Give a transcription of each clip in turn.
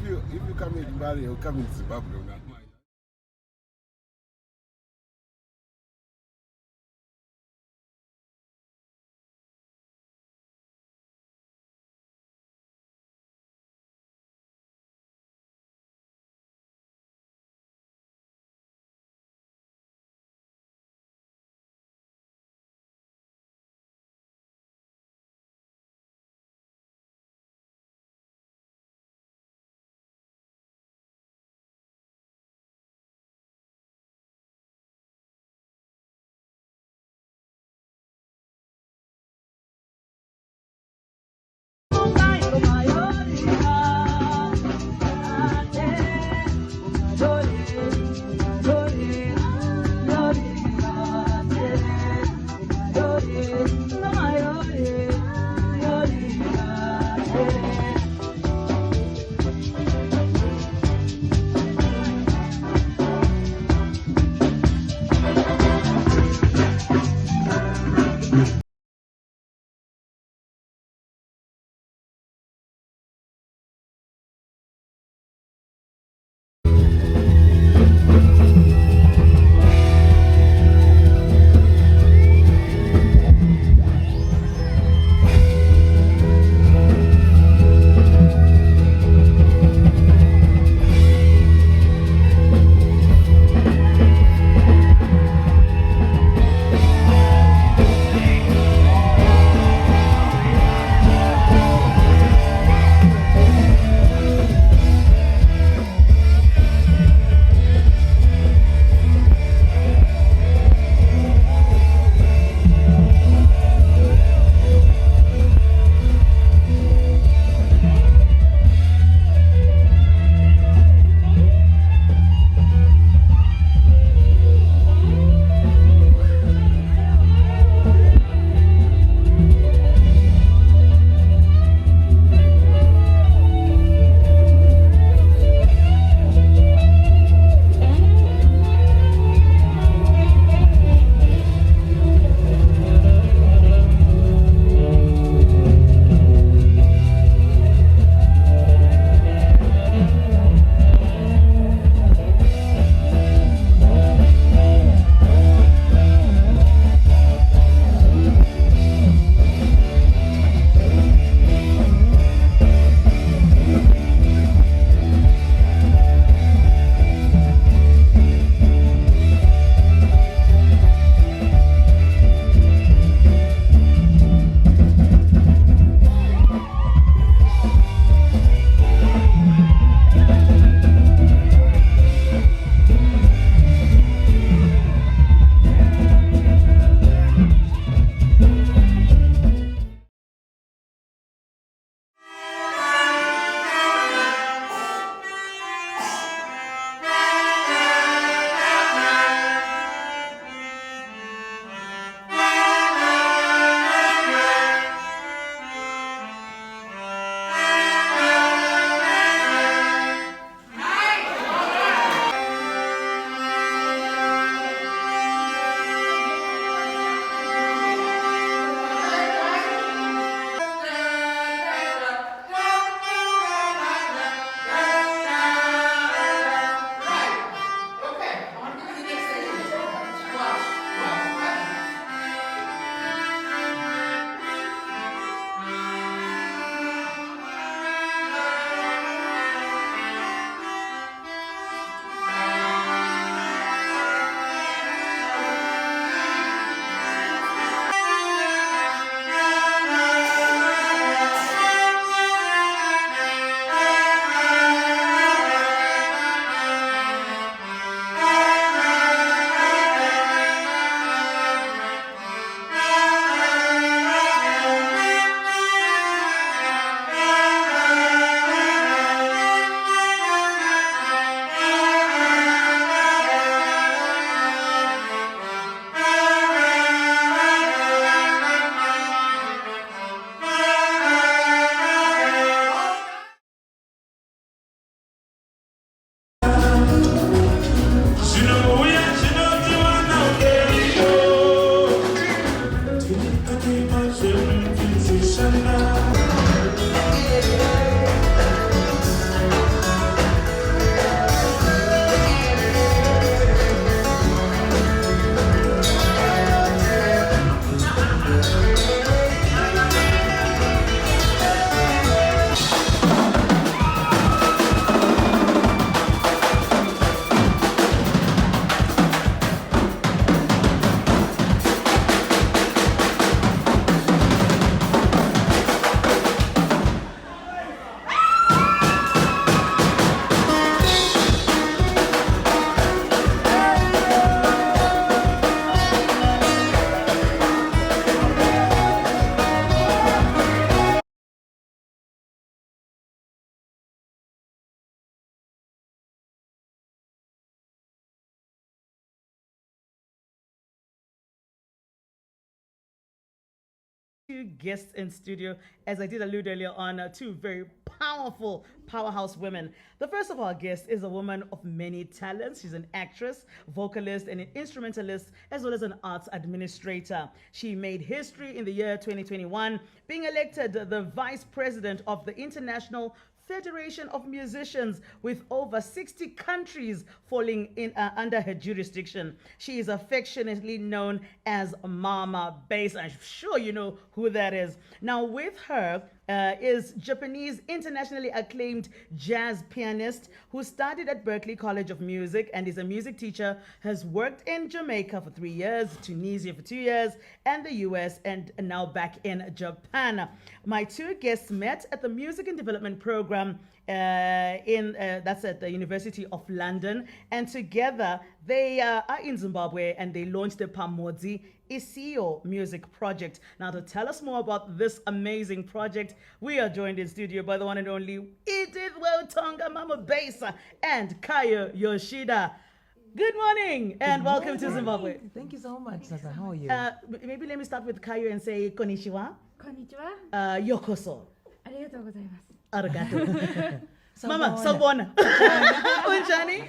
if you come in Bali, you come in Zimbabwe, not two guests in studio, as I did allude earlier on, two very powerful powerhouse women. The first of our guests is a woman of many talents. She's an actress, vocalist, and an instrumentalist, as well as an arts administrator. She made history in the year 2021, being elected the vice president of the International Federation of Musicians, with over 60 countries falling in under her jurisdiction. She is affectionately known as Mama Bass. I'm sure you know who that is. Now with her is Japanese internationally acclaimed jazz pianist who studied at Berklee College of Music and is a music teacher, has worked in Jamaica for 3 years, Tunisia for 2 years, and the US, and now back in Japan. My two guests met at the Music and Development Program that's at the University of London, and together they are in Zimbabwe, and they launched the Pamodzi Isio music project. Now, to tell us more about this amazing project, we are joined in studio by the one and only Edith Wotonga, Mama Bass, and Kayo Yoshida. Good morning and welcome to Zimbabwe. Thank you so much, Sasa. How are you? Maybe let me start with Kayo and say konnichiwa. Konnichiwa. Yokoso. ありがとうございます。 Arigato. Mama, Sabona. Unjani.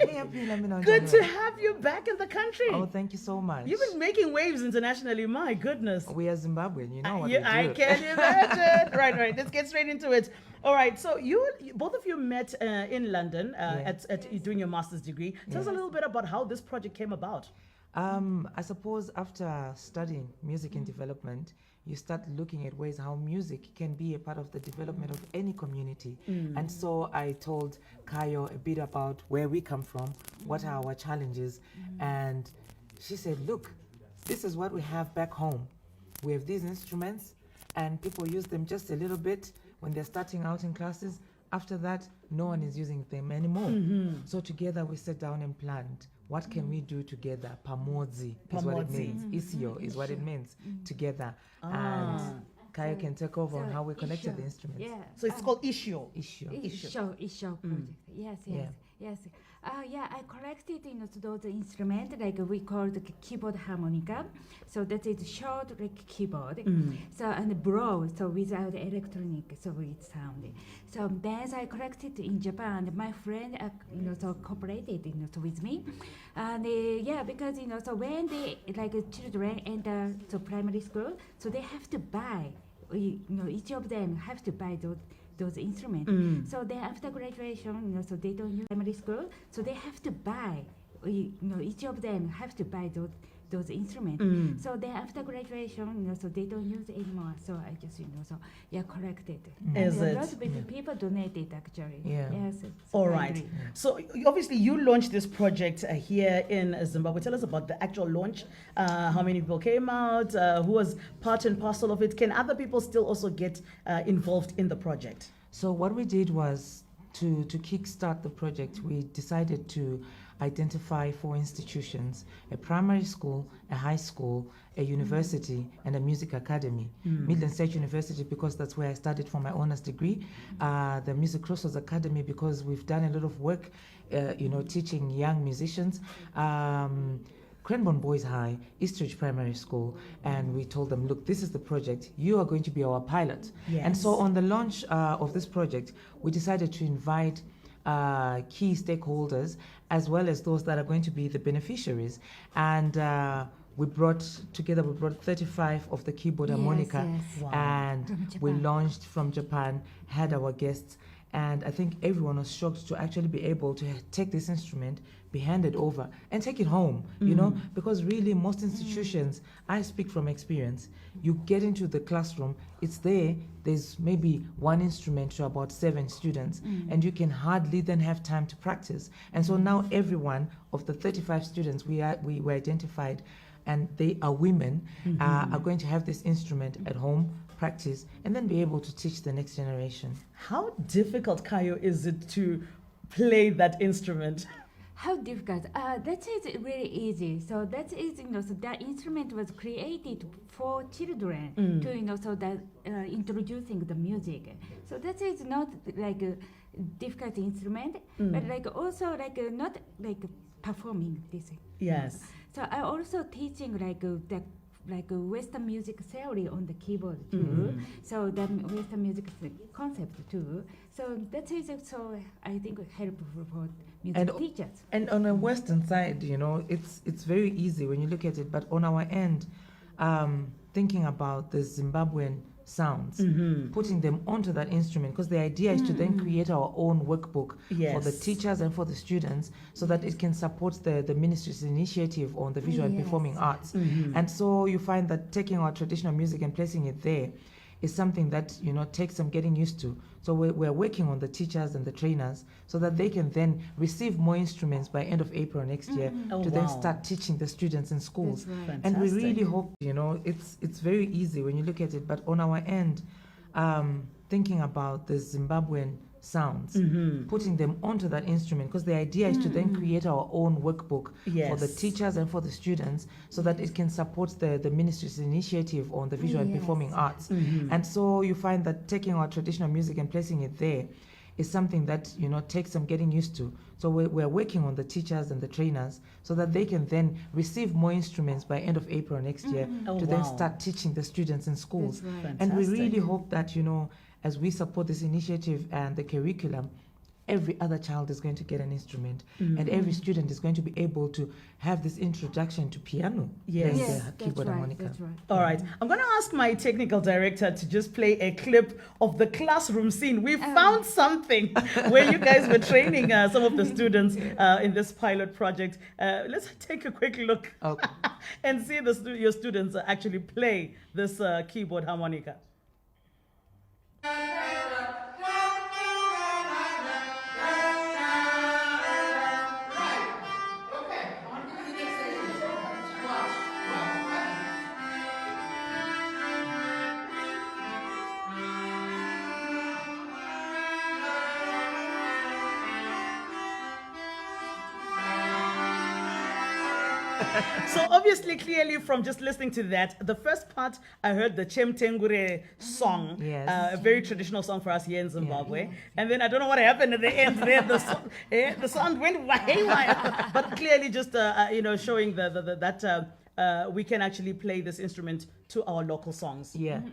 Good to have you back in the country. Oh, thank you so much. You've been making waves internationally. My goodness. We are Zimbabwean, you know what we do. I can imagine. Right. Let's get straight into it. All right. So you both of you met in London at doing your master's degree. Tell us a little bit about how this project came about. I suppose after studying music and development, you start looking at ways how music can be a part of the development of any community. And so I told Kayo a bit about where we come from, what are our challenges, and she said, look, this is what we have back home. We have these instruments, and people use them just a little bit when they're starting out in classes. After that, no one is using them anymore. So together we sat down and planned, what can we do together? Pamodzi is what it means. Isio is what it means, together. And Kayo can take over on how we connected the instruments. Yeah. So it's called Ishio. Isio. Project. Yes. I collected those instruments like we call the keyboard harmonica. So that is short like keyboard. So and broad, so without electronic, so with sound. So then I collected in Japan. My friend, so cooperated, with me, and because so when they like children enter so primary school, so they have to buy. Each of them have to buy those instruments. So then after graduation, so they don't use primary school, so they have to buy. Each of them have to buy those instruments. So then after graduation, so they don't use it anymore. So I just collected. Is and it? A lot of people donated actually. Yeah. Yes. All right. So obviously you launched this project here in Zimbabwe. Tell us about the actual launch. How many people came out? Who was part and parcel of it? Can other people still also get involved in the project? So what we did was to kickstart the project, we decided to identify 4 institutions: a primary school, a high school, a university, and a music academy. Midland State University, because that's where I studied for my honors degree. The Music Crossroads Academy, because we've done a lot of work, teaching young musicians. Cranbourne Boys High, Eastridge Primary School, and we told them, look, this is the project. You are going to be our pilot. Yes. And so on the launch of this project, we decided to invite key stakeholders as well as those that are going to be the beneficiaries. And we brought 35 of the keyboard harmonica, Wow. and we launched from Japan, had our guests, and I think everyone was shocked to actually be able to take this instrument, be handed over, and take it home, because really most institutions, I speak from experience, you get into the classroom, it's there's maybe 1 instrument to about 7 students, and you can hardly then have time to practice. And so now every one of the 35 students we were identified, and they are women, are going to have this instrument at home, practice, and then be able to teach the next generation. How difficult, Kayo, is it to play that instrument? How difficult? That is really easy. So that is, so that instrument was created for children to, so that introducing the music. So that is not like a difficult instrument, but like also like not like performing this. Yes. So I also teaching like the like a Western music theory on the keyboard too. So the Western music concept too. So that is also, I think, helpful for music teachers. And on a Western side, it's very easy when you look at it. But on our end, thinking about the Zimbabwean sounds, putting them onto that instrument, because the idea is to then create our own workbook for the teachers and for the students, so that it can support the ministry's initiative on the visual and performing arts. And so you find that taking our traditional music and placing it there is something that takes some getting used to. So we're working on the teachers and the trainers so that they can then receive more instruments by end of April next year to then start teaching the students in schools. Right. And we really hope, it's very easy when you look at it, but on our end, thinking about the Zimbabwean sounds, putting them onto that instrument, because the idea is to then create our own workbook for the teachers and for the students, so that it can support the ministry's initiative on the visual and performing arts. And so you find that taking our traditional music and placing it there is something that takes some getting used to. So we're working on the teachers and the trainers so that they can then receive more instruments by end of April next year to then start teaching the students in schools. Right. And we really hope that as we support this initiative and the curriculum, every other child is going to get an instrument, and every student is going to be able to have this introduction to piano, playing the keyboard and harmonica. That's right. All right. I'm going to ask my technical director to just play a clip of the classroom scene. We found something where you guys were training some of the students in this pilot project. Let's take a quick look and see your students actually play this keyboard harmonica. So obviously, clearly from just listening to that, the first part I heard the Chemtengure song, a very traditional song for us here in Zimbabwe. And then I don't know what happened at the end there. The sound went haywire. But clearly just, showing that we can actually play this instrument to our local songs. Yes.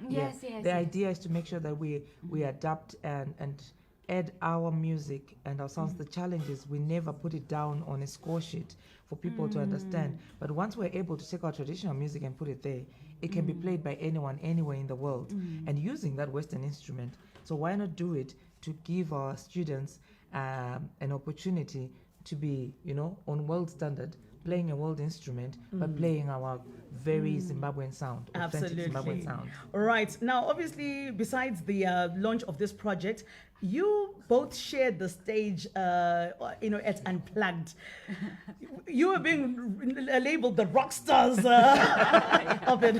The idea is to make sure that we adapt and add our music and our sounds. The challenge is we never put it down on a score sheet for people to understand. But once we're able to take our traditional music and put it there, it can be played by anyone, anywhere in the world, and using that Western instrument. So why not do it to give our students an opportunity to be, on world standard, playing a world instrument, but playing our very Zimbabwean sound, authentic Zimbabwean sound. Right. Now, obviously, besides the launch of this project, you both shared the stage, at Unplugged. You were being labeled the rock stars of it.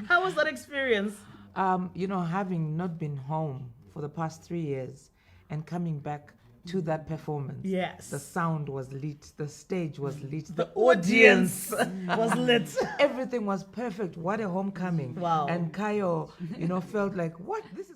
How was that experience? Having not been home for the past 3 years and coming back to that performance. Yes. The sound was lit, the stage was lit, the audience was lit. Everything was perfect. What a homecoming. Wow. And Kayo, felt like, what? This is